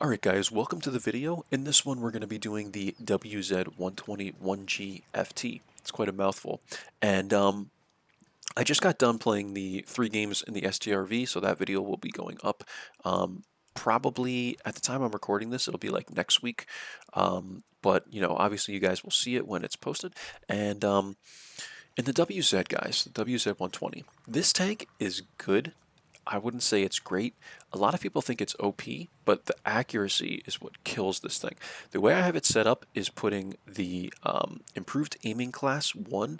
Alright guys, welcome to the video. In this one we're going to be doing the WZ-120-1-FT. It's quite a mouthful. And I just got done playing the 3 games in the STRV, so that video will be going up. Probably at the time I'm recording this, it'll be like next week. But you know, obviously you guys will see it when it's posted. And in the WZ guys, the WZ-120, this tank is good. I wouldn't say it's great. A lot of people think it's OP, but the accuracy is what kills this thing. The way I have it set up is putting the improved aiming class 1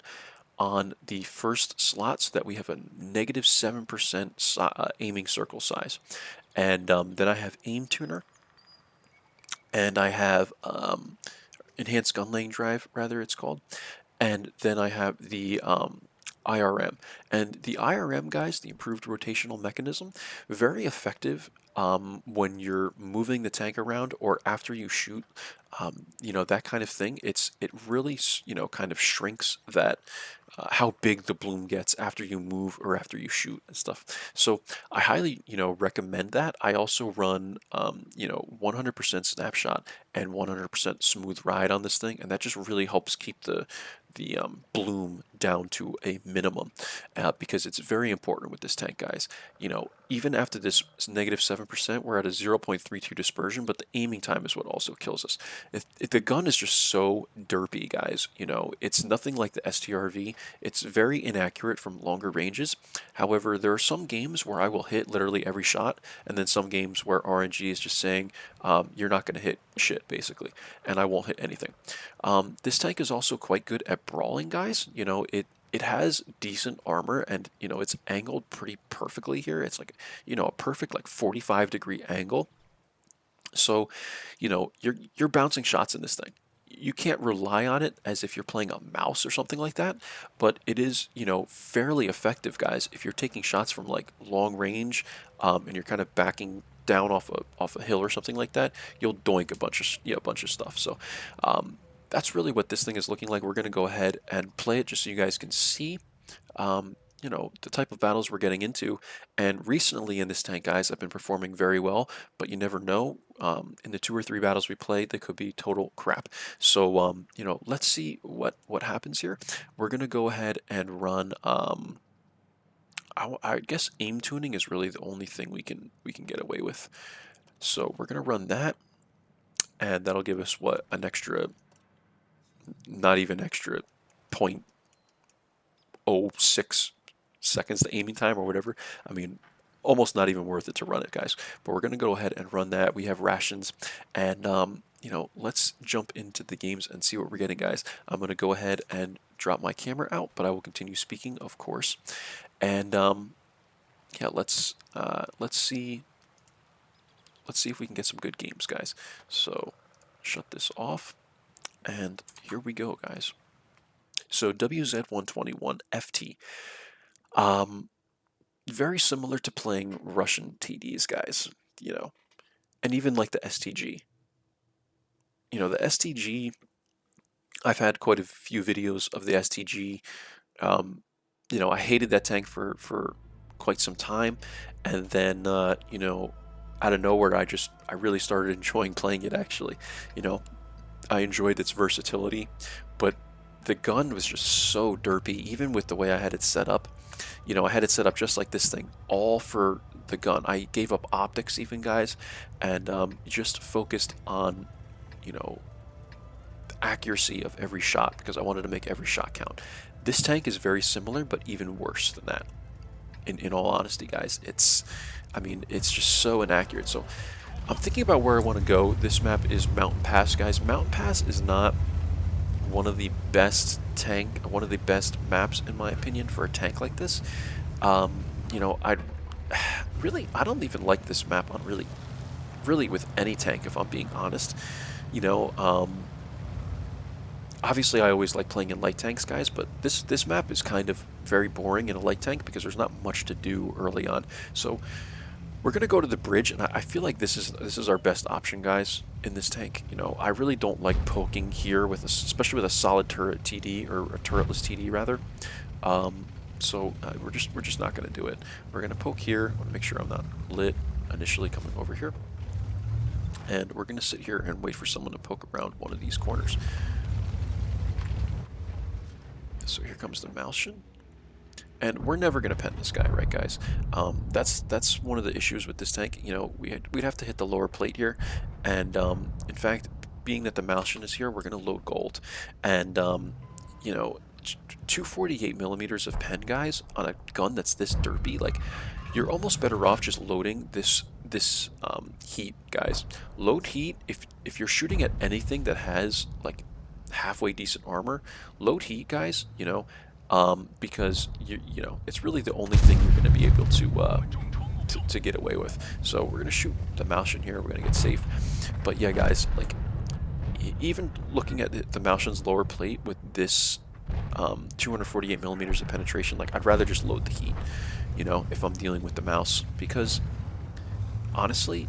on the first slot so that we have a -7% aiming circle size. And then I have aim tuner, and I have enhanced gun laying drive, rather it's called. And then I have the IRM. And the IRM, guys, the improved rotational mechanism, very effective when you're moving the tank around or after you shoot, you know, that kind of thing. It really, you know, kind of shrinks that how big the bloom gets after you move or after you shoot and stuff. So I highly, you know, recommend that. I also run, you know, 100% snapshot and 100% smooth ride on this thing, and that just really helps keep the bloom down to a minimum because it's very important with this tank, guys. You know, even after this -7%, we're at a 0.32 dispersion, but the aiming time is what also kills us. If the gun is just so derpy, guys, you know, it's nothing like the STRV. It's very inaccurate from longer ranges. However, there are some games where I will hit literally every shot, and then some games where RNG is just saying you're not going to hit shit, basically, and I won't hit anything. This tank is also quite good at brawling, guys. You know, it has decent armor, and you know, it's angled pretty perfectly here. It's like, you know, a perfect like 45-degree angle. So, you know, you're bouncing shots in this thing. You can't rely on it as if you're playing a mouse or something like that, but it is, you know, fairly effective, guys. If you're taking shots from like long range, and you're kind of backing down off a hill or something like that, you'll doink a bunch of stuff. So, that's really what this thing is looking like. We're going to go ahead and play it just so you guys can see, you know, the type of battles we're getting into. And recently in this tank, guys, I've been performing very well, but you never know. In the 2 or 3 battles we played, they could be total crap. So, you know, let's see what happens here. We're going to go ahead and run. I guess aim tuning is really the only thing we can get away with. So we're going to run that, and that'll give us what, an extra, not even extra, 0.06 seconds the aiming time or whatever. I mean, almost not even worth it to run it, guys. But we're going to go ahead and run that. We have rations, and you know, let's jump into the games and see what we're getting, guys. I'm going to go ahead and drop my camera out, but I will continue speaking, of course. And yeah, let's see if we can get some good games, guys. So shut this off, and here we go, guys. So WZ-120-1-FT. Very similar to playing Russian TDs, guys, you know, and even like the STG. You know, the STG, I've had quite a few videos of the STG. You know, I hated that tank for quite some time, and then, you know, out of nowhere, I really started enjoying playing it, actually. You know, I enjoyed its versatility, but the gun was just so derpy, even with the way I had it set up. You know, I had it set up just like this thing, all for the gun. I gave up optics even, guys, and just focused on, you know, the accuracy of every shot because I wanted to make every shot count. This tank is very similar, but even worse than that. In all honesty, guys, I mean, it's just so inaccurate. So I'm thinking about where I want to go. This map is Mountain Pass, guys. Mountain Pass is not one of the best maps in my opinion for a tank like this. You know, I don't even like this map on really with any tank, if I'm being honest. You know, obviously I always like playing in light tanks, guys, but this map is kind of very boring in a light tank because there's not much to do early on. So we're gonna go to the bridge, and I feel like this is our best option, guys, in this tank. You know, I really don't like poking here with especially with a solid turret TD, or a turretless TD rather. So we're just not gonna do it. We're gonna poke here. I want to make sure I'm not lit initially coming over here. And we're going to sit here and wait for someone to poke around one of these corners. So here comes the Malshin. And we're never going to pen this guy, right, guys? That's one of the issues with this tank. You know, we'd have to hit the lower plate here. And, in fact, being that the Malshin is here, we're going to load gold. And, you know, 248 millimeters of pen, guys, on a gun that's this derpy, like, you're almost better off just loading this heat, guys. Load heat. If you're shooting at anything that has like halfway decent armor, load heat, guys. You know, because you know it's really the only thing you're going to be able to get away with. So we're going to shoot the Malshin here. We're going to get safe. But yeah, guys, like even looking at the Malshin's lower plate with this 248 millimeters of penetration, like I'd rather just load the heat, you know, if I'm dealing with the mouse, because honestly,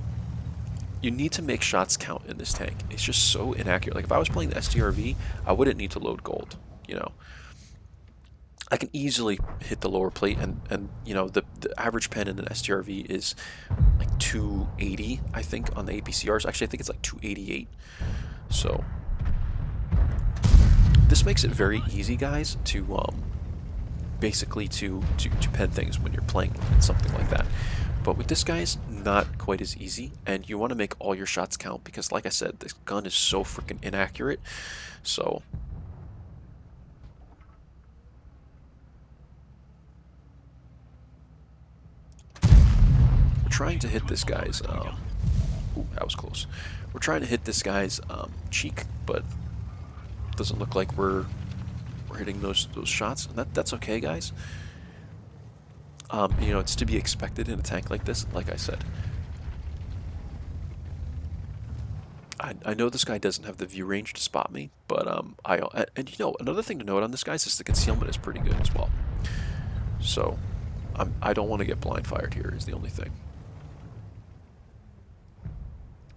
you need to make shots count in this tank. It's just so inaccurate. Like if I was playing the STRV, I wouldn't need to load gold, you know. I can easily hit the lower plate, and you know, the average pen in an STRV is like 280, I think, on the APCRs. Actually, I think it's like 288. So this makes it very easy, guys, to basically to pen things when you're playing something like that. But with this, guys, not quite as easy, and you want to make all your shots count because, like I said, this gun is so freaking inaccurate. So we're trying to hit this guy's. Ooh, that was close. We're trying to hit this guy's cheek, but it doesn't look like we're hitting those shots, and that's okay, guys. You know, it's to be expected in a tank like this, like I said. I know this guy doesn't have the view range to spot me, but and you know, another thing to note on this, guys, is the concealment is pretty good as well. So I don't want to get blind fired here is the only thing.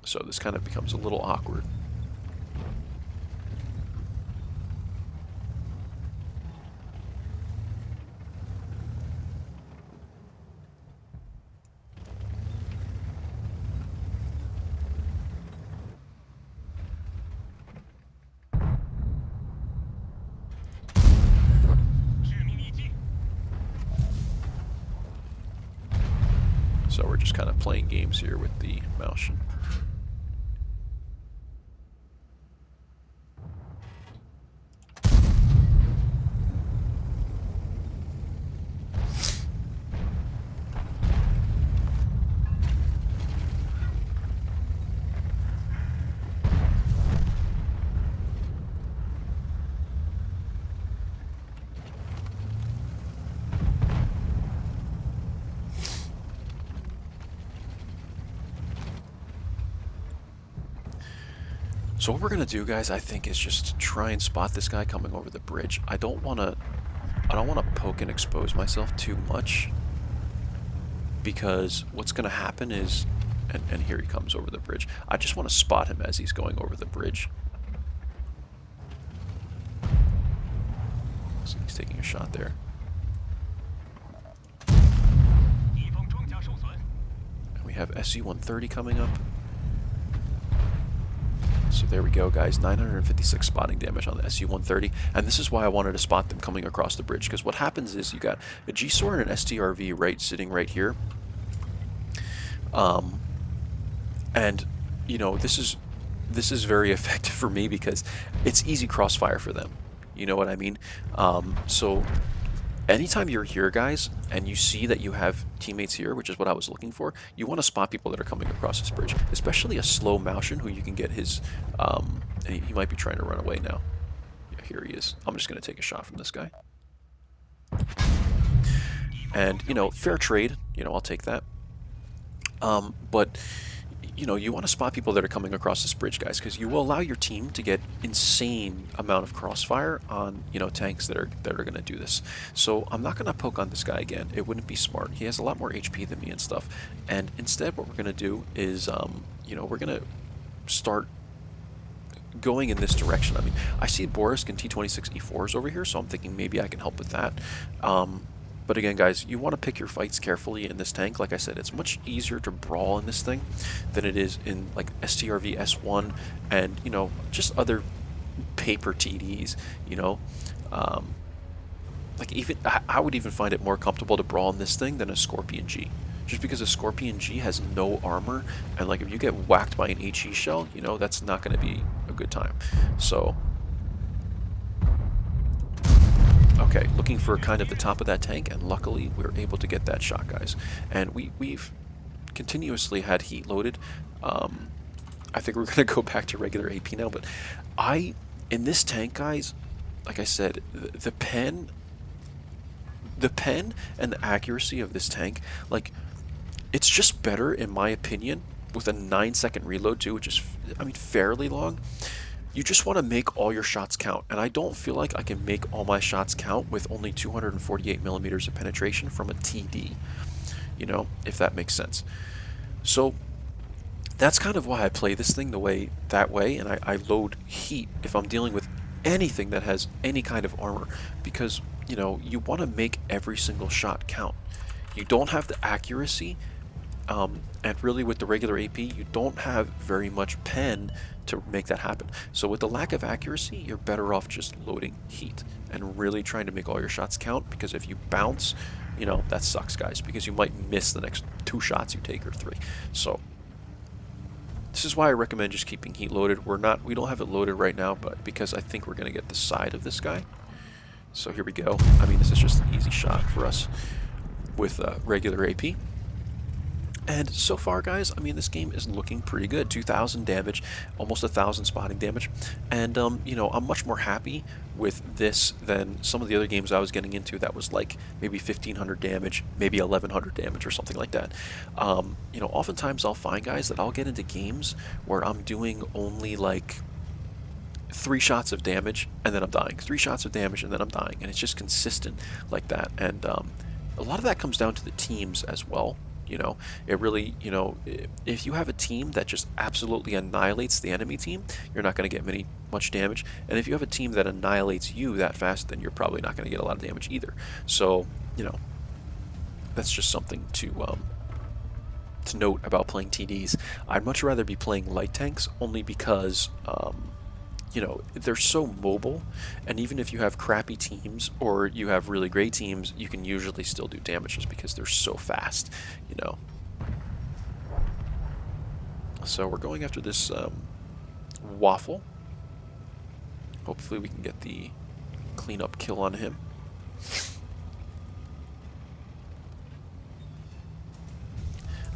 So this kind of becomes a little awkward. So we're just kind of playing games here with the Malshin. So what we're gonna do, guys, I think, is just try and spot this guy coming over the bridge. I don't wanna poke and expose myself too much, because what's gonna happen is, and here he comes over the bridge. I just want to spot him as he's going over the bridge. So he's taking a shot there. And we have SC-130 coming up. So there we go, guys, 956 spotting damage on the SU-130, and this is why I wanted to spot them coming across the bridge, because what happens is you got a G-SOAR and an STRV sitting right here, and you know, this is very effective for me because it's easy crossfire for them, you know what I mean? So anytime you're here, guys, and you see that you have teammates here, which is what I was looking for, you want to spot people that are coming across this bridge, especially a slow Malshin who you can get his, and he might be trying to run away now. Yeah, here he is. I'm just going to take a shot from this guy. And, you know, fair trade, you know, I'll take that. But you know, you want to spot people that are coming across this bridge, guys, because you will allow your team to get insane amount of crossfire on, you know, tanks that are going to do this. So I'm not going to poke on this guy again. It wouldn't be smart. He has a lot more HP than me and stuff. And instead, what we're going to do is, you know, we're going to start going in this direction. I mean, I see Boris and T26 E4s over here, so I'm thinking maybe I can help with that. But again, guys, you want to pick your fights carefully in this tank. Like I said, it's much easier to brawl in this thing than it is in like STRV S1 and, you know, just other paper TDs, you know. Like even I would even find it more comfortable to brawl in this thing than a Scorpion G. Just because a Scorpion G has no armor, and like if you get whacked by an HE shell, you know, that's not going to be a good time. So, okay, looking for kind of the top of that tank, and luckily we were able to get that shot, guys. And we've continuously had heat loaded. I think we're going to go back to regular AP now, but in this tank, guys, like I said, the pen and the accuracy of this tank, like, it's just better in my opinion with a 9-second reload too, which is, I mean, fairly long. You just want to make all your shots count, and I don't feel like I can make all my shots count with only 248 millimeters of penetration from a TD, you know, if that makes sense. So that's kind of why I play this thing that way, and I load heat if I'm dealing with anything that has any kind of armor, because, you know, you want to make every single shot count. You don't have the accuracy, and really with the regular AP, you don't have very much pen to make that happen. So with the lack of accuracy, you're better off just loading heat and really trying to make all your shots count, because if you bounce, you know, that sucks, guys, because you might miss the next 2 shots you take or 3. So this is why I recommend just keeping heat loaded. We don't have it loaded right now, but because I think we're going to get the side of this guy. So here we go. I mean, this is just an easy shot for us with regular AP. And so far, guys, I mean, this game is looking pretty good. 2,000 damage, almost 1,000 spotting damage. And, you know, I'm much more happy with this than some of the other games I was getting into that was like maybe 1,500 damage, maybe 1,100 damage or something like that. You know, oftentimes I'll find, guys, that I'll get into games where I'm doing only like 3 shots of damage and then I'm dying. 3 shots of damage and then I'm dying. And it's just consistent like that. And a lot of that comes down to the teams as well. You know, it really, you know, if you have a team that just absolutely annihilates the enemy team, you're not going to get much damage. And if you have a team that annihilates you that fast, then you're probably not going to get a lot of damage either. So, you know, that's just something to note about playing TDs. I'd much rather be playing light tanks only because, you know, they're so mobile, and even if you have crappy teams or you have really great teams, you can usually still do damage just because they're so fast, you know. So we're going after this waffle. Hopefully we can get the cleanup kill on him.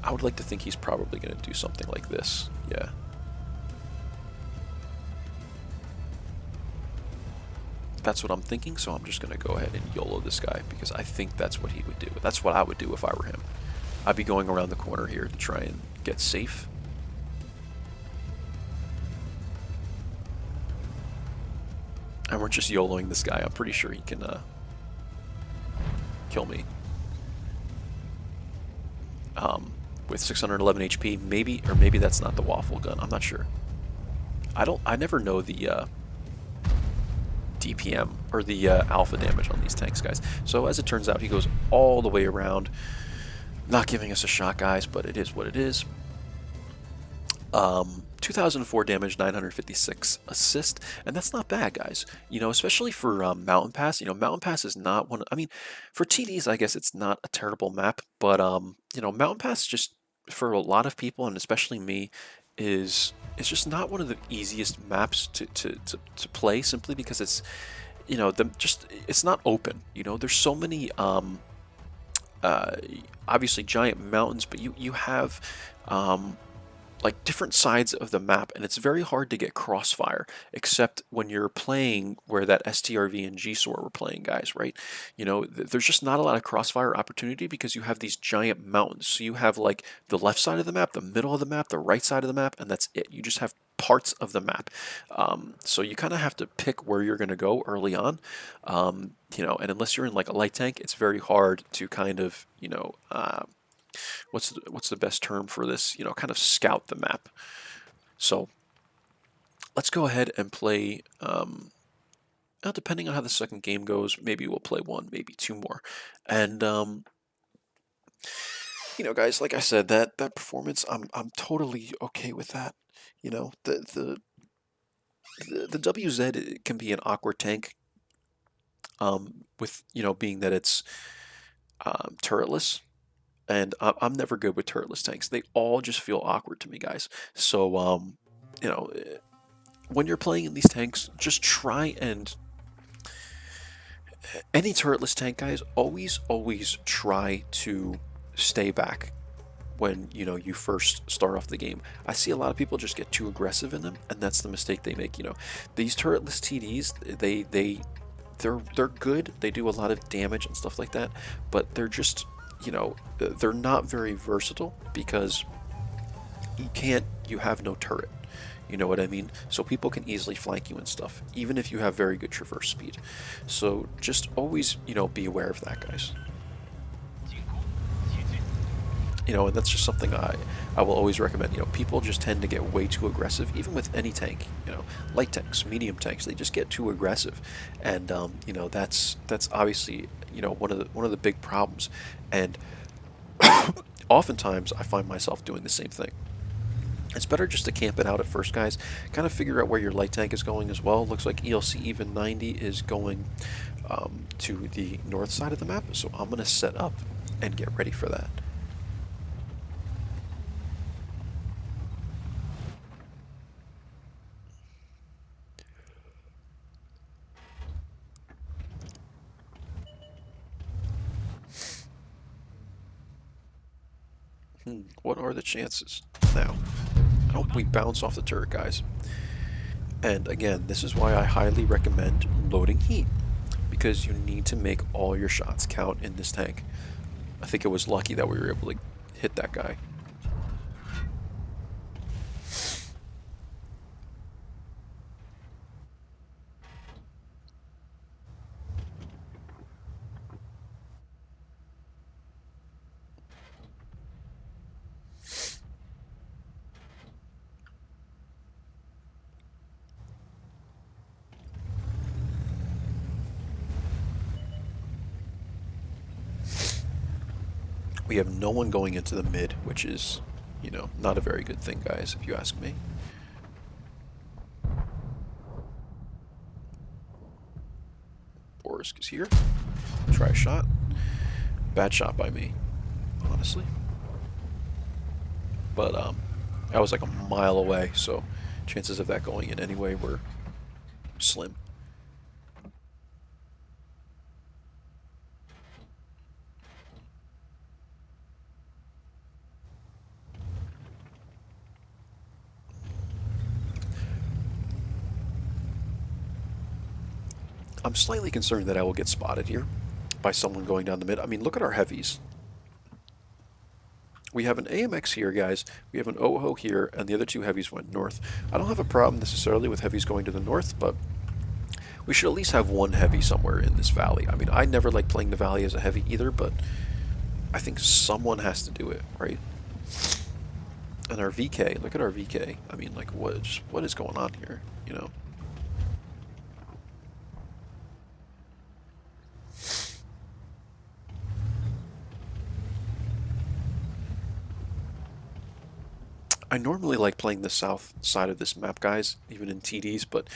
I would like to think he's probably going to do something like this, yeah. That's what I'm thinking, so I'm just going to go ahead and YOLO this guy, because I think that's what he would do. That's what I would do if I were him. I'd be going around the corner here to try and get safe. And we're just YOLOing this guy. I'm pretty sure he can kill me. With 611 HP, maybe, or maybe that's not the waffle gun. I'm not sure. I never know the DPM or the alpha damage on these tanks, guys. So as it turns out, he goes all the way around, not giving us a shot, guys, but it is what it is. 2004 damage, 956 assist, and that's not bad, guys. You know, especially for Mountain Pass. You know, Mountain Pass is not one. I mean, for TDs, I guess it's not a terrible map, but you know, Mountain Pass just for a lot of people, and especially me, is it's just not one of the easiest maps to play, simply because it's, you know, it's not open. You know, there's so many obviously giant mountains, but you have like different sides of the map, and it's very hard to get crossfire, except when you're playing where that STRV and GSOR were playing, guys, right? You know, there's just not a lot of crossfire opportunity because you have these giant mountains. So you have like the left side of the map, the middle of the map, the right side of the map, and that's it. You just have parts of the map. So you kind of have to pick where you're going to go early on. You know, and unless you're in like a light tank, it's very hard to kind of, you know, what's the best term for this? You know, kind of scout the map. So let's go ahead and play depending on how the second game goes, maybe we'll play one, maybe two more. And guys, like I said, that performance, I'm totally okay with that. You know, the WZ can be an awkward tank, with being that it's turretless, and I'm never good with turretless tanks. They all just feel awkward to me, guys. So you know, when you're playing in these tanks, just try and any turretless tank, guys, always try to stay back when you first start off the game. I see a lot of people just get too aggressive in them, and that's the mistake they make. These turretless TDs, they're good. They do a lot of damage and stuff like that, but they're just they're not very versatile because you have no turret. You know what I mean? So people can easily flank you and stuff, even if you have very good traverse speed. So just always, be aware of that, guys. And that's just something I will always recommend. People just tend to get way too aggressive, even with any tank. Light tanks, medium tanks, they just get too aggressive, and that's obviously one of the big problems. And oftentimes I find myself doing the same thing. It's better just to camp it out at first, guys. Kind of figure out where your light tank is going as well. Looks like ELC even 90 is going to the north side of the map, so I'm gonna set up and get ready for that. What are the chances? Now, I hope we bounce off the turret, guys. And again, this is why I highly recommend loading heat, because you need to make all your shots count in this tank. I think it was lucky that we were able to hit that guy. We have no one going into the mid, which is, not a very good thing, guys, if you ask me. Borisk is here. Try a shot. Bad shot by me, honestly. But I was like a mile away, so chances of that going in anyway were slim. I'm slightly concerned that I will get spotted here by someone going down the mid. I mean, look at our heavies. We have an AMX here, guys. We have an OHO here, and the other two heavies went north. I don't have a problem necessarily with heavies going to the north, but we should at least have one heavy somewhere in this valley. I mean, I never like playing the valley as a heavy either, but I think someone has to do it, right? And our VK, look at our VK. I mean, like, what is going on here, I normally like playing the south side of this map, guys, even in TDs, but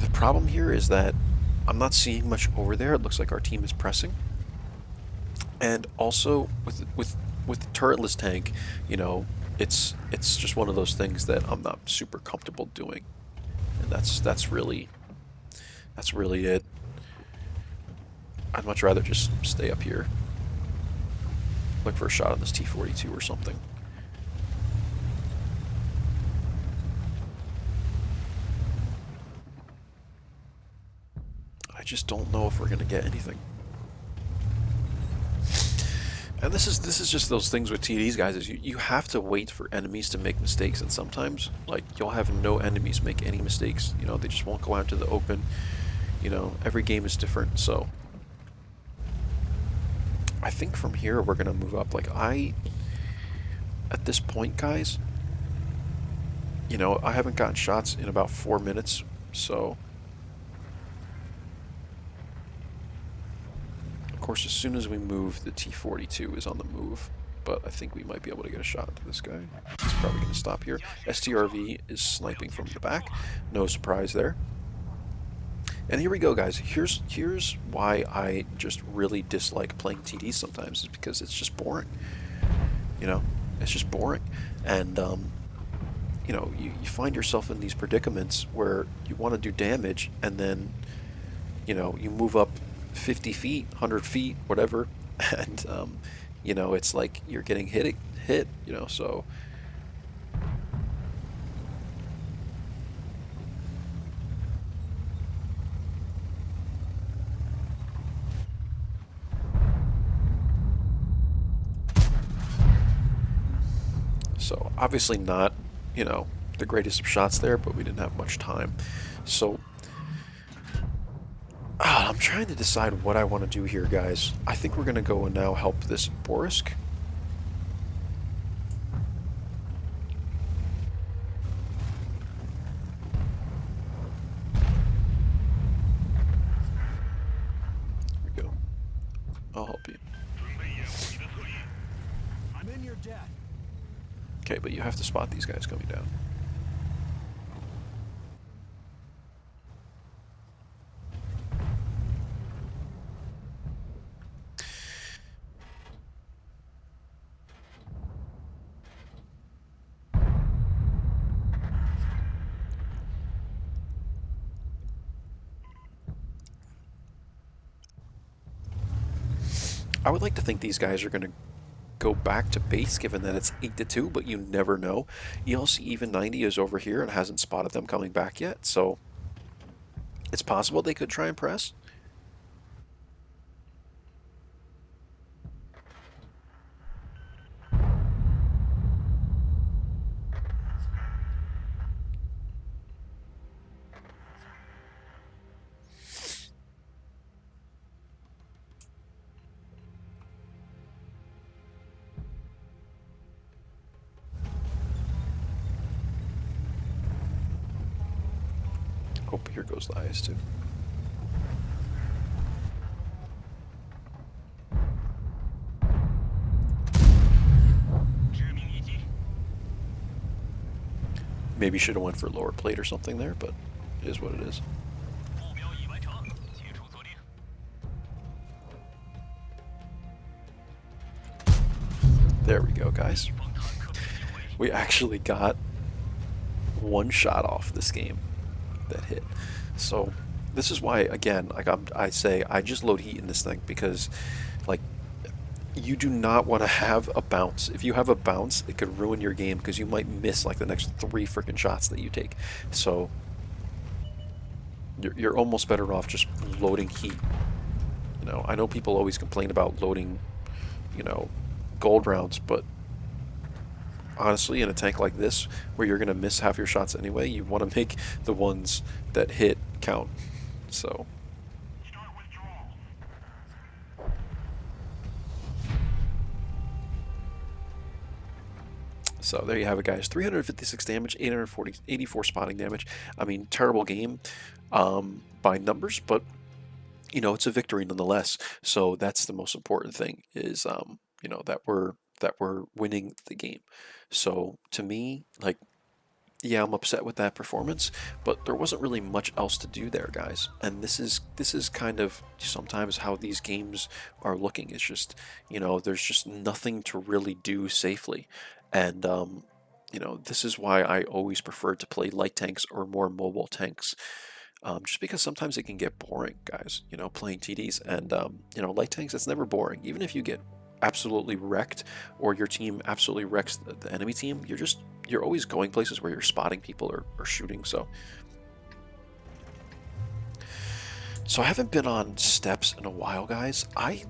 the problem here is that I'm not seeing much over there. It looks like our team is pressing. And also, with the turretless tank, it's just one of those things that I'm not super comfortable doing. And that's really it. I'd much rather just stay up here. Look for a shot on this T-42 or something. I just don't know if we're gonna get anything. And this is just those things with TDs, guys, is you have to wait for enemies to make mistakes, and sometimes, like, you'll have no enemies make any mistakes. They just won't go out to the open. Every game is different, so I think from here we're gonna move up. Like, at this point, guys, I haven't gotten shots in about 4 minutes, so course, as soon as we move, the T-42 is on the move. But I think we might be able to get a shot into this guy. He's probably going to stop here. STRV is sniping from the back. No surprise there. And here we go, guys. Here's why I just really dislike playing TDs sometimes, is because it's just boring. You know, it's just boring. And, you know, you find yourself in these predicaments where you want to do damage, and then, you know, you move up 50 feet, 100 feet, whatever, and, you know, it's like you're getting hit, you know, so... So obviously not, you know, the greatest of shots there, but we didn't have much time. So I'm trying to decide what I want to do here, guys. I think we're going to go and now help this Borisk. Here we go. I'll help you. I'm in your debt. Okay, but you have to spot these guys coming down. I would like to think these guys are going to go back to base, given that it's 8-2, but you never know. ELC even 90 is over here and hasn't spotted them coming back yet, so it's possible they could try and press. Oh, here goes the IS-2. Maybe should have went for lower plate or something there, but it is what it is. There we go, guys. We actually got one shot off this game that hit. So this is why, again, like I say, I just load heat in this thing, because like you do not want to have a bounce. If you have a bounce, it could ruin your game, because you might miss like the next 3 freaking shots that you take. So you're almost better off just loading heat. You know, I know people always complain about loading, you know, gold rounds, but honestly, in a tank like this, where you're going to miss half your shots anyway, you want to make the ones that hit count. So there you have it, guys. 356 damage, 84 spotting damage. I mean, terrible game by numbers, but you know, it's a victory nonetheless. So that's the most important thing, is you know, that we're winning the game. So to me, like, yeah, I'm upset with that performance, but there wasn't really much else to do there, guys. And this is kind of sometimes how these games are looking. It's just, you know, there's just nothing to really do safely. And you know, this is why I always prefer to play light tanks or more mobile tanks. Just because sometimes it can get boring, guys, you know, playing TDs. And you know, light tanks, it's never boring. Even if you get absolutely wrecked, or your team absolutely wrecks the enemy team, you're always going places where you're spotting people or shooting. So I haven't been on steps in a while, guys. I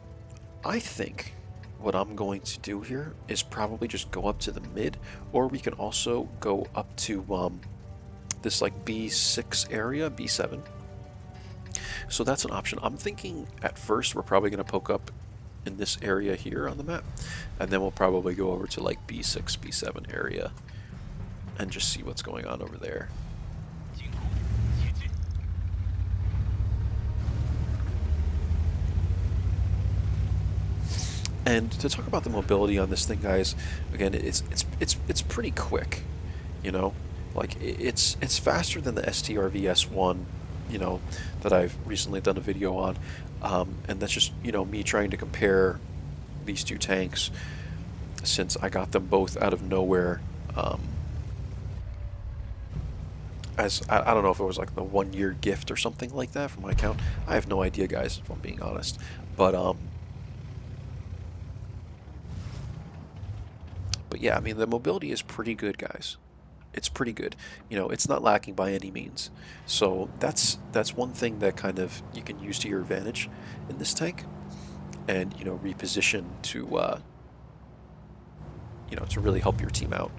think what I'm going to do here is probably just go up to the mid, or we can also go up to this like B6 area, B7. So that's an option. I'm thinking at first we're probably going to poke up in this area here on the map, and then we'll probably go over to like B6, B7 area and just see what's going on over there. And to talk about the mobility on this thing, guys, again, it's pretty quick, you know, like it's faster than the STRVS-1, you know, that I've recently done a video on, and that's just, you know, me trying to compare these two tanks since I got them both out of nowhere. As I don't know if it was like the 1 year gift or something like that from my account. I have no idea, guys, if I'm being honest, but yeah, I mean, the mobility is pretty good, guys. It's pretty good. You know, it's not lacking by any means. So that's one thing that kind of you can use to your advantage in this tank, and you know, reposition to you know, to really help your team out.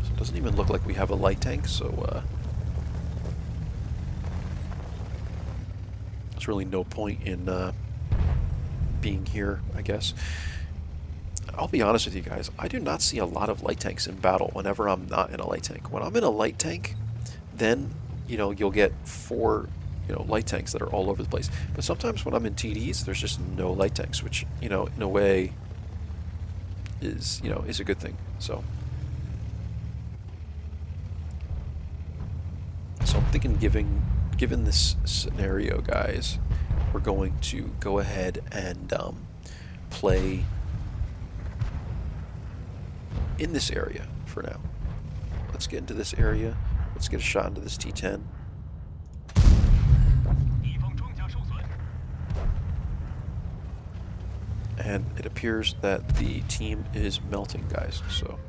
So it doesn't even look like we have a light tank, so there's really no point in being here, I guess. I'll be honest with you guys, I do not see a lot of light tanks in battle whenever I'm not in a light tank. When I'm in a light tank, then, you know, you'll get 4, you know, light tanks that are all over the place. But sometimes when I'm in TDs, there's just no light tanks, which, you know, in a way is, you know, is a good thing. So I'm thinking, given this scenario, guys, we're going to go ahead and play in this area for now. Let's get into this area. Let's get a shot into this T10. And it appears that the team is melting, guys, so.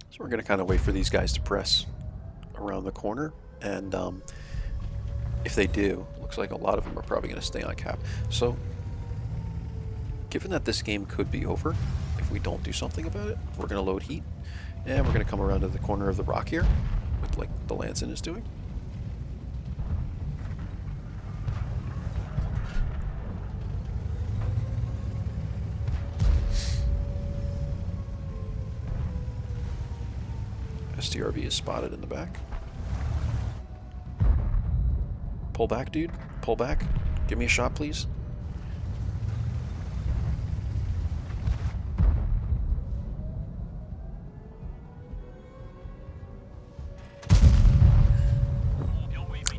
So we're going to kind of wait for these guys to press around the corner, and if they do, looks like a lot of them are probably going to stay on cap. So given that this game could be over if we don't do something about it, we're going to load heat, and we're going to come around to the corner of the rock here, with like the Lanson is doing. STRV is spotted in the back. Pull back, dude. Pull back. Give me a shot, please.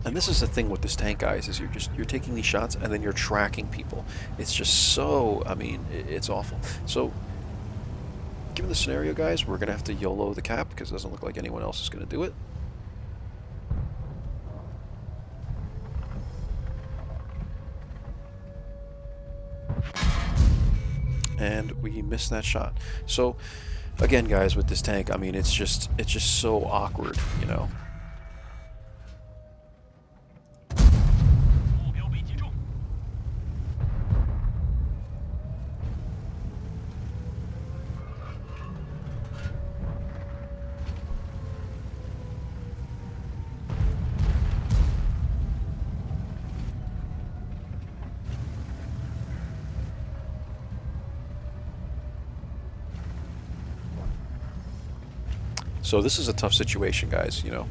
And this is the thing with this tank, guys, is you're taking these shots and then you're tracking people. It's just so, I mean, it's awful. So given the scenario, guys, we're going to have to YOLO the cap because it doesn't look like anyone else is going to do it. And we missed that shot. So again, guys, with this tank, I mean, it's just so awkward, you know. So this is a tough situation, guys, you know.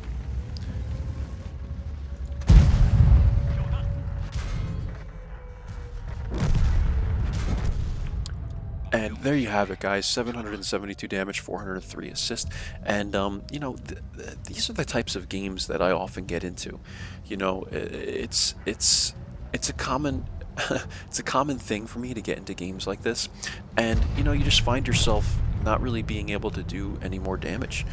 And there you have it, guys. 772 damage, 403 assist, and you know, these are the types of games that I often get into. You know, it's a common it's a common thing for me to get into games like this, and you know, you just find yourself not really being able to do any more damage,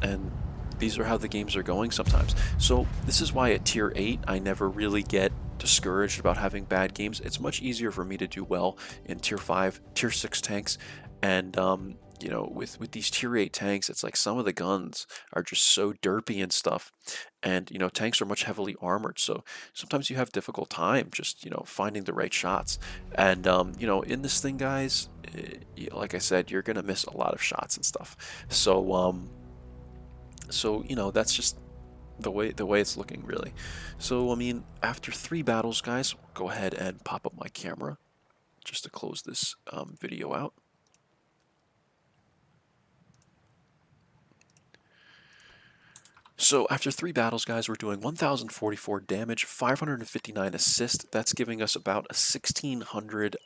and these are how the games are going sometimes. So this is why at tier 8 I never really get discouraged about having bad games. It's much easier for me to do well in tier 5, tier 6 tanks, And you know, with these tier 8 tanks, it's like some of the guns are just so derpy and stuff. And you know, tanks are much heavily armored, so sometimes you have difficult time just, you know, finding the right shots. And you know, in this thing, guys, like I said, you're gonna miss a lot of shots and stuff. So so you know, that's just the way it's looking, really. So I mean, after 3 battles, guys, go ahead and pop up my camera just to close this video out. So after 3 battles, guys, we're doing 1,044 damage, 559 assist. That's giving us about a 1,600,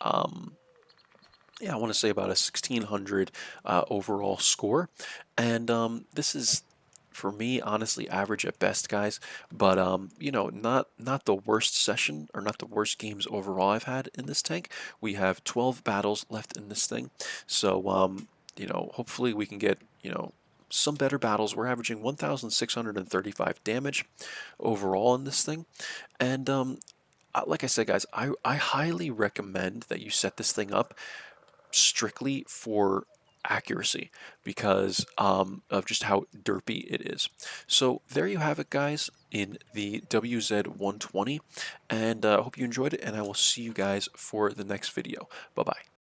yeah, I want to say about a 1,600 overall score. And this is, for me, honestly, average at best, guys. But you know, not the worst session or not the worst games overall I've had in this tank. We have 12 battles left in this thing, so you know, hopefully we can get, you know, some better battles. We're averaging 1,635 damage overall in this thing, and like I said, guys, I highly recommend that you set this thing up strictly for accuracy because of just how derpy it is. So there you have it, guys, in the WZ-120, and I hope you enjoyed it, and I will see you guys for the next video. Bye bye.